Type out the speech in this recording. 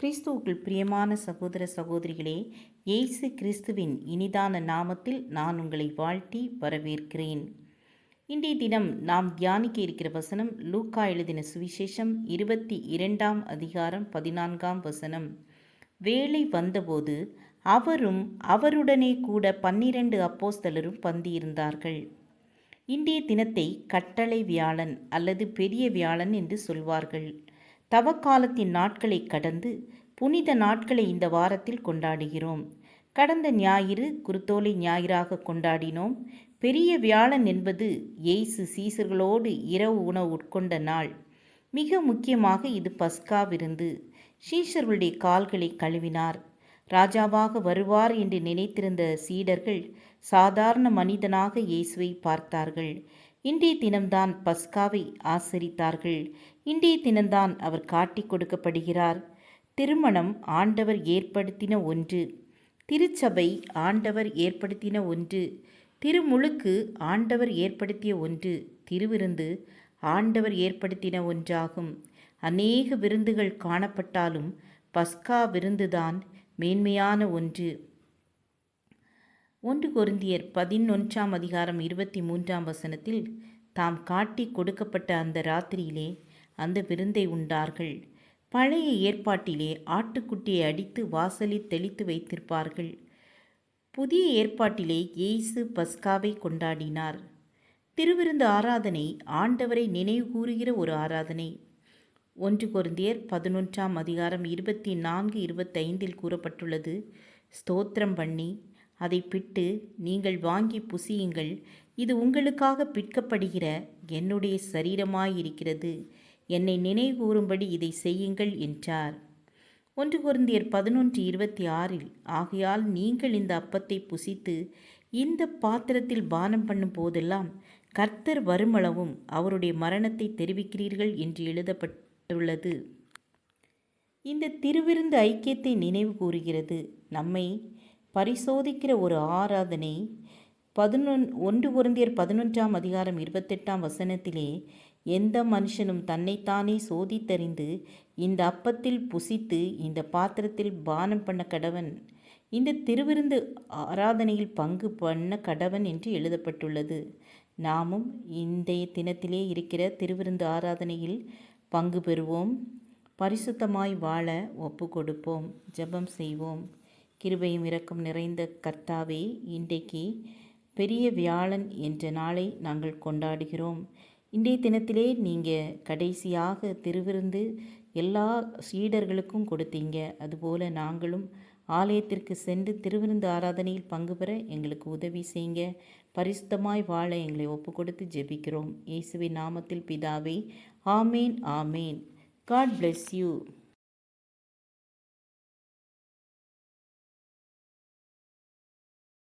கிறிஸ்துவுக்குள் பிரியமான சகோதர சகோதரிகளே, இயேசு கிறிஸ்துவின் இனிதான நாமத்தில் நான் உங்களை வாழ்த்தி வரவேற்கிறேன். இன்றைய தினம் நாம் தியானிக்க இருக்கிற வசனம் லூக்கா எழுதின சுவிசேஷம் 22ஆம் அதிகாரம் 14ஆம் வசனம். வேளை வந்தபோது அவரும் அவருடனே கூட 12 அப்போஸ்தலரும் பந்தியிருந்தார்கள். இன்றைய தினத்தை கட்டளை வியாழன் அல்லது பெரிய வியாழன் என்று சொல்வார்கள். தவக்காலத்தின் நாட்களை கடந்து புனித நாட்களை இந்த வாரத்தில் கொண்டாடுகிறோம். கடந்த ஞாயிறு குருத்தோலை ஞாயிறாக கொண்டாடினோம். பெரிய வியாழன் என்பது இயேசு சீசர்களோடு இரவு உணவு உட்கொண்ட நாள். மிக முக்கியமாக இது பஸ்கா விருந்து. சீஷர்களுடைய கால்களை கழுவினார். ராஜாவாக வருவார் என்று நினைத்திருந்த சீடர்கள் சாதாரண மனிதனாக இயேசுவை பார்த்தார்கள். இன்றைய தினம்தான் பஸ்காவை ஆசரித்தார்கள். இன்றைய தினம்தான் அவர் காட்டிக் கொடுக்கப்படுகிறார். திருமணம் ஆண்டவர் ஏற்படுத்தின ஒன்று. திருச்சபை ஆண்டவர் ஏற்படுத்தின ஒன்று. திருமுழுக்கு ஆண்டவர் ஏற்படுத்திய ஒன்று. திருவிருந்து ஆண்டவர் ஏற்படுத்தின ஒன்றாகும். அநேக விருந்துகள் காணப்பட்டாலும் பஸ்கா விருந்துதான் மேன்மையான ஒன்று. 1 கொரிந்தியர் 11ஆம் அதிகாரம் 23ஆம் வசனத்தில் தாம் காட்டி கொடுக்கப்பட்ட அந்த ராத்திரியிலே அந்த விருந்தை உண்டார்கள். பழைய ஏற்பாட்டிலே ஆட்டுக்குட்டியை அடித்து வாசலில் தெளித்து வைத்திருப்பார்கள். புதிய ஏற்பாட்டிலே இயேசு பஸ்காவை கொண்டாடினார். திருவிருந்து ஆராதனை ஆண்டவரை நினைவு கூறுகிற ஒரு ஆராதனை. 1 கொரிந்தியர் 11ஆம் அதிகாரம் 24-25 கூறப்பட்டுள்ளது. ஸ்தோத்திரம் பண்ணி அதை பிட்டு நீங்கள் வாங்கி புசியுங்கள், இது உங்களுக்காக பிற்கப்படுகிற என்னுடைய சரீரமாயிருக்கிறது, என்னை நினைவுகூறும்படி இதை செய்யுங்கள் என்றார். 1 கொரிந்தியர் 11:26 ஆகையால் நீங்கள் இந்த அப்பத்தை புசித்து இந்த பாத்திரத்தில் பானம் பண்ணும் போதெல்லாம் கர்த்தர் வருமளவும் அவருடைய மரணத்தை தெரிவிக்கிறீர்கள் என்று எழுதப்பட்டுள்ளது. இந்த திருவிருந்து ஐக்கியத்தை நினைவு கூறுகிறது. நம்மை பரிசோதிக்கிற ஒரு ஆராதனை. 1 கொரிந்தியர் 11ஆம் அதிகாரம் 28ஆம் வசனத்திலே எந்த மனுஷனும் தன்னைத்தானே சோதித்தறிந்து இந்த அப்பத்தில் புசித்து இந்த பாத்திரத்தில் பானம் பண்ண கடவன், இந்த திருவிருந்து ஆராதனையில் பங்கு பண்ண கடவன் என்று எழுதப்பட்டுள்ளது. நாமும் இன்றைய தினத்திலே இருக்கிற திருவிருந்து ஆராதனையில் பங்கு பெறுவோம். பரிசுத்தமாய் வாழ ஒப்பு கொடுப்போம். ஜெபம் செய்வோம். கிருபையும் இரக்கம் நிறைந்த கர்த்தாவே, இன்றைக்கு பெரிய வியாழன் என்ற நாளை நாங்கள் கொண்டாடுகிறோம். இன்றைய தினத்திலே நீங்கள் கடைசியாக திருவிருந்து எல்லா சீடர்களுக்கும் கொடுத்தீங்க. அதுபோல் நாங்களும் ஆலயத்திற்கு சென்று திருவிருந்து ஆராதனையில் பங்கு பெற எங்களுக்கு உதவி செய்யுங்க. பரிசுத்தமாய் வாழ எங்களை ஒப்பு கொடுத்து ஜெபிக்கிறோம். இயேசுவின் நாமத்தில் பிதாவே, ஆமேன் ஆமேன். God bless you.